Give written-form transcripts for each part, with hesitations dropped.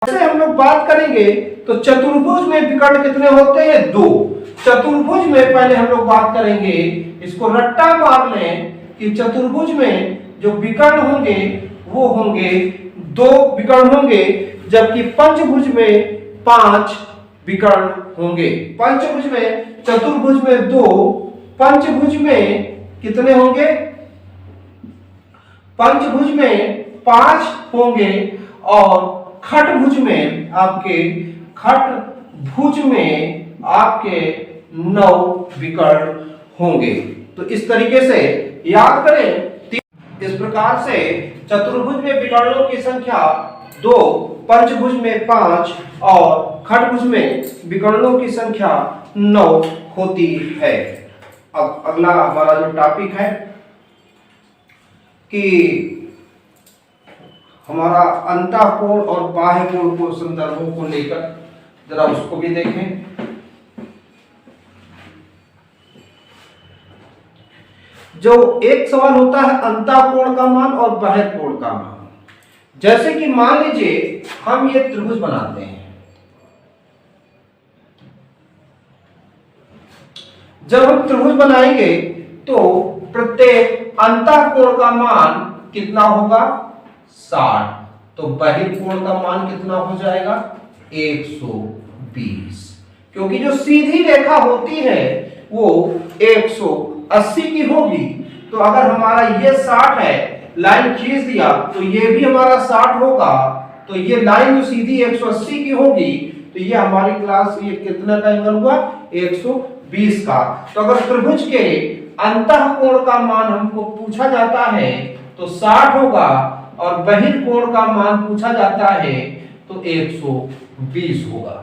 से हम लोग बात करेंगे तो चतुर्भुज में विकर्ण कितने होते हैं? दो। चतुर्भुज में पहले हम लोग बात करेंगे, इसको रट्टा मार लें कि चतुर्भुज में जो विकर्ण होंगे वो होंगे दो विकर्ण होंगे, जबकि पंचभुज में 5 विकर्ण होंगे। पंचभुज में, चतुर्भुज में 2, पंचभुज में कितने होंगे? पंचभुज में 5 होंगे और खटभुज में आपके 9 विकर्ण होंगे। तो इस तरीके से याद करें। इस प्रकार से चतुर्भुज में विकर्णों की संख्या 2, पंचभुज में 5 और खटभुज में विकर्णों की संख्या 9 होती है। अब अगला हमारा जो टॉपिक है कि हमारा अंतःकोण और बाह्य कोण को संदर्भों को लेकर जरा उसको भी देखें। जो एक सवाल होता है अंतःकोण का मान और बाह्य कोण का मान। जैसे कि मान लीजिए हम ये त्रिभुज बनाते हैं, जब हम त्रिभुज बनाएंगे तो प्रत्येक अंतःकोण का मान कितना होगा? 60। तो बाह्य कोण का मान कितना हो जाएगा? 120। क्योंकि जो सीधी रेखा होती है वो 180 की होगी। तो अगर हमारा ये 60 है, लाइन खींच दिया तो ये भी हमारा 60 होगा। तो ये लाइन जो सीधी 180 की होगी, तो ये हमारी क्लास ये कितना का एंगल हुआ? 120 का। तो अगर त्रिभुज के अंतःकोण का मान हमको पूछा जाता है तो 60 होगा और बहिर्कोण का मान पूछा जाता है तो 120 होगा।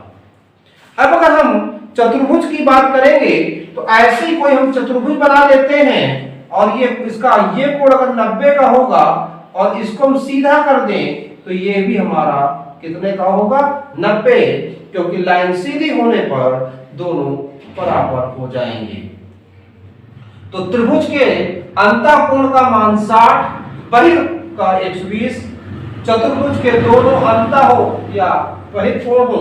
अब अगर हम चतुर्भुज की बात करेंगे तो ऐसे ही कोई हम चतुर्भुज बना लेते हैं और ये इसका ये कोण अगर 90 का होगा और इसको हम सीधा कर दें तो ये भी हमारा कितने का होगा? 90। क्योंकि लाइन सीधी होने पर दोनों बराबर हो जाएंगे। तो त्रिभुज के अंतःकोण का मान 60, बहिर् का 120, चतुर्भुज के दोनों अंतः हो या बहिर्कोण हो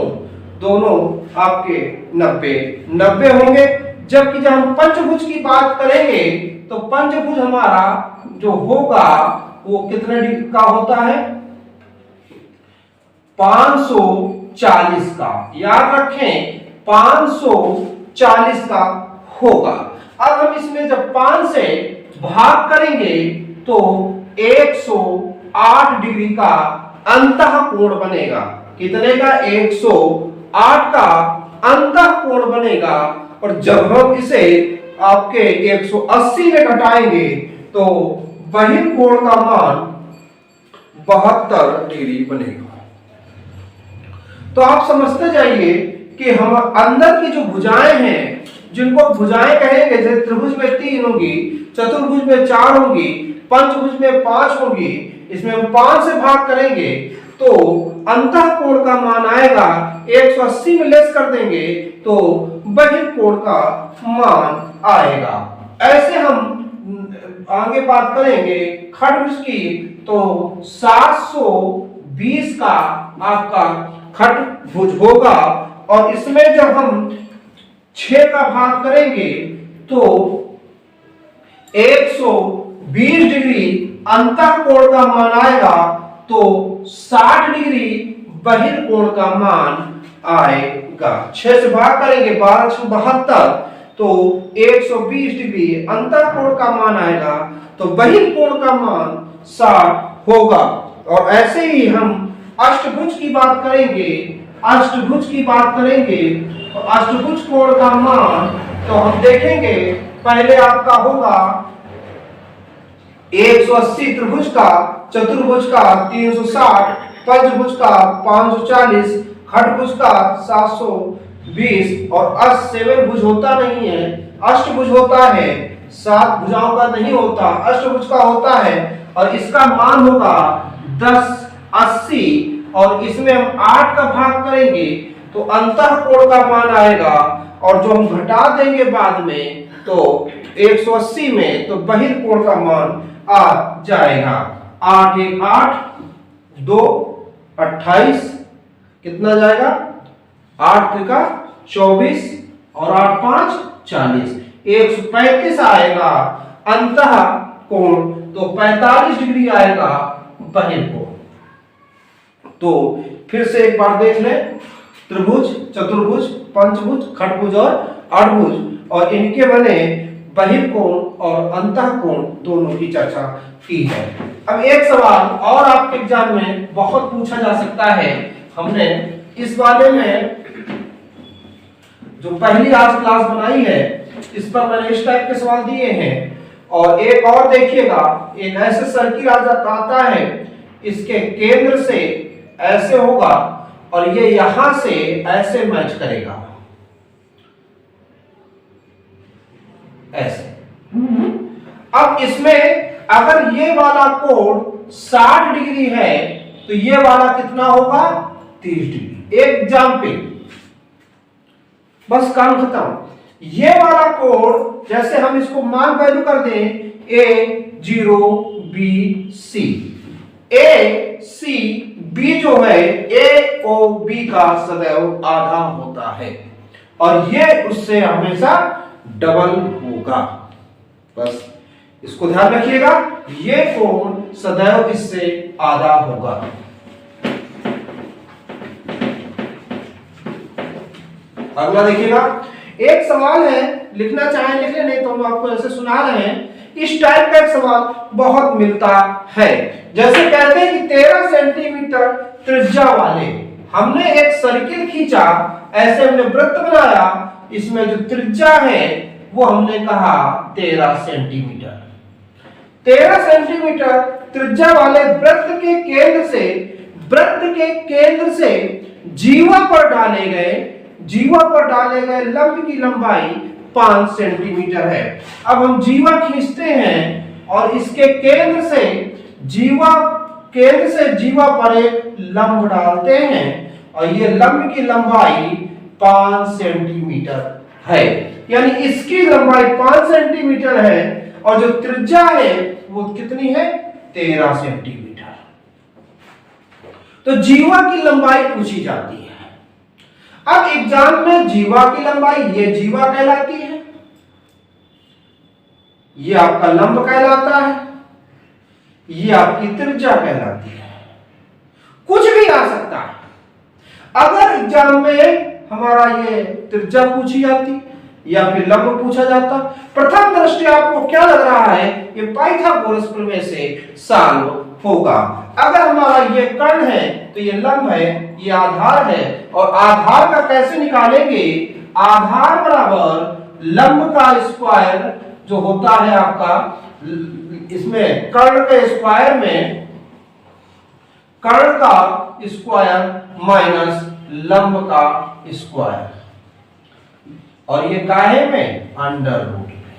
दोनों आपके 90 होंगे। जबकि जब हम पंचभुज की बात करेंगे तो पंचभुज हमारा जो होगा वो कितने डिग्री का होता है? 540 का। याद रखें 540 का होगा। अब हम इसमें जब 5 से भाग करेंगे तो 108 डिग्री का अंतःकोण बनेगा। कितने का? 108 का अंतःकोण बनेगा। और जब हम इसे आपके 180 में घटाएंगे तो बहिर्कोण का मान 72 डिग्री बनेगा। तो आप समझते जाइए कि हम अंदर की जो भुजाएं हैं, जिनको भुजाएं कहेंगे, जैसे त्रिभुज में 3 होंगी, चतुर्भुज में 4 होंगी, पंचभुज में 5 होंगी, इसमें हम 5 से भाग करेंगे तो अंतःकोण का मान आएगा 180 में लेस कर देंगे तो बहिर्कोण का मान आएगा। ऐसे हम आगे बात करेंगे खटभुज की तो 720 का आपका खटभुज होगा। और इसमें जब हम 6 का भाग करेंगे तो 120 डिग्री अंतःकोण का मान आएगा तो 60 डिग्री बहिर्कोण का मान आएगा। 6 से भाग करेंगे 1272 तो 120 डिग्री अंतःकोण का मान आएगा तो बहिर्कोण का मान 60 होगा। और ऐसे ही हम अष्टभुज की बात करेंगे, तो अष्टभुज कोण का मान तो हम देखेंगे पहले आपका होगा 180 त्रिभुज का, चतुर्भुज का 360, पंचभुज का 540, खटभुज का 720 और अष्टभुज होता नहीं है, अष्टभुज होता है, 7 भुजाओं का नहीं होता, अष्टभुज का होता है। और इसका मान होगा 1080 और इसमें हम 8 का भाग करेंगे तो अंतःकोण का मान आएगा। और जो हम घटा देंगे बाद में तो 180 में तो बहिर्कोण का मान आ जाएगा। 8 1 8 2 28 कितना जाएगा, 8 त्रिका 24 और 8 5 40, 135 आएगा अंतः कोण, तो 45 डिग्री आएगा बहिर्कोण। तो फिर से एक बार देख लें, त्रिभुज, चतुर्भुज, पंचभुज, खटभुज और अष्टभुज, और इनके बने बहिर्कोण और अंतःकोण दोनों की चर्चा की है। अब एक सवाल और आपके एग्जाम में बहुत पूछा जा सकता है, हमने इस वाले में जो पहली आज क्लास बनाई है इस पर मैंने इस टाइप के सवाल दिए हैं, और एक और देखिएगा, एक ऐसे सर्किल आता है, इसके केंद्र से ऐसे होगा और ये यहां से ऐसे मैच करेगा, ऐसे। अब इसमें अगर ये वाला कोण 60 डिग्री है तो ये वाला कितना होगा, 30 डिग्री। एक एग्जाम्पल, बस काम खत्म। ये वाला कोण जैसे हम इसको मान वैल्यू कर दें A0 B C, A C B जो है A O B का सदैव आधा होता है और ये उससे हमेशा डबल होगा। बस इसको ध्यान रखिएगा, ये कोण सदैव इससे आधा होगा। अगला देखिएगा, एक सवाल है, लिखना चाहे लिख ले, नहीं तो हम आपको ऐसे सुना रहे हैं। इस टाइप का एक सवाल बहुत मिलता है, जैसे कहते हैं कि 13 सेंटीमीटर त्रिज्या वाले, हमने एक सर्किल खींचा, ऐसे हमने वृत्त बनाया, इसमें जो त्रिज्या है वो हमने कहा 13 सेंटीमीटर। 13 सेंटीमीटर त्रिज्या वाले वृत्त के केंद्र से जीवा पर डाले गए लंब की लंबाई 5 सेंटीमीटर है। अब हम जीवा खींचते हैं और इसके केंद्र से जीवा पर एक लंब डालते हैं और ये लंब की लंबाई 5 सेंटीमीटर है, यानी इसकी लंबाई 5 सेंटीमीटर है और जो त्रिज्या है वो कितनी है, 13 सेंटीमीटर। तो जीवा की लंबाई पूछी जाती है। अब एग्जाम में जीवा की लंबाई, ये जीवा कहलाती है, ये आपका लंब कहलाता है, ये आपकी त्रिज्या कहलाती है। कुछ भी आ सकता है। अगर एग्जाम में हमारा ये त्रिज्या पूछी जाती या फिर लंब पूछा जाता, प्रथम दृष्टया आपको क्या लग रहा है, ये पाइथागोरस प्रमेय से सॉल्व होगा। अगर हमारा ये कर्ण है तो ये लंब है, ये आधार है, और आधार का कैसे निकालेंगे, आधार बराबर लंब का स्क्वायर जो होता है आपका, इसमें कर्ण के स्क्वायर में कर्ण का स्क्वायर माइनस लंब का स्क्वायर, और ये काहे में, अंडर रूट में।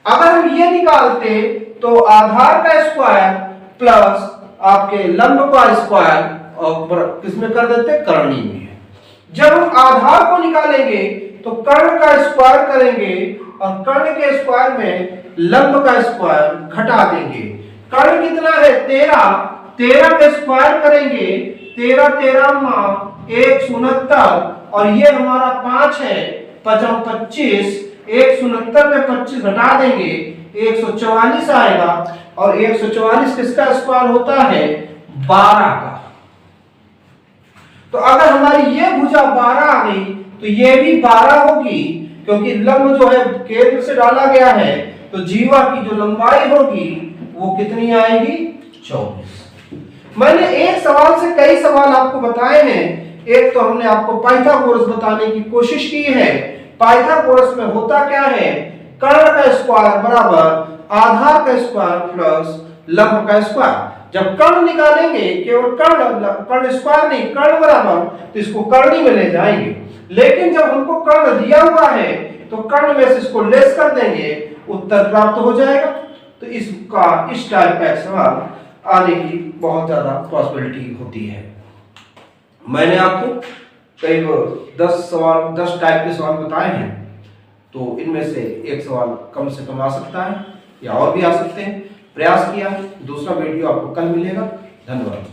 अगर हम ये निकालते तो आधार का स्क्वायर प्लस आपके लंब का स्क्वायर और किसमें कर देते, कर्णी में। जब हम आधार को निकालेंगे तो कर्ण का स्क्वायर करेंगे और कर्ण के स्क्वायर में लंब का स्क्वायर घटा देंगे। कर्ण कितना है, 13 के स्क्वायर करेंगे, 13 169, और ये हमारा 5 है, 5 25, 169 में 25 घटा देंगे, 144 आएगा, और 144 किसका स्क्वायर होता है, 12 का। तो अगर हमारी ये भुजा 12 आ गई तो ये भी 12 होगी, क्योंकि लंब जो है केंद्र से डाला गया है, तो जीवा की जो लंबाई होगी वो कितनी आएगी, 24। मैंने एक सवाल से कई सवाल आपको बताए हैं। एक तो हमने आपको पाइथागोरस बताने की कोशिश की है। पाइथागोरस में होता क्या है, कर्ण का स्क्वायर बराबर आधार का स्क्वायर प्लस लंब का स्क्वायर। जब कर्ण निकालेंगे, केवल कर्ण स्क्वायर नहीं, कर्ण बराबर, तो इसको कर्णी में ले जाएंगे। लेकिन जब हमको कर्ण दिया हुआ है तो कर्ण में से इसको लेस कर देंगे, उत्तर प्राप्त हो जाएगा। तो इसका इस टाइप का सवाल आने की बहुत ज्यादा पॉसिबिलिटी होती है। मैंने आपको करीब 10 टाइप के सवाल बताए हैं, तो इनमें से एक सवाल कम से कम आ सकता है या और भी आ सकते हैं। प्रयास किया। दूसरा वीडियो आपको कल मिलेगा। धन्यवाद।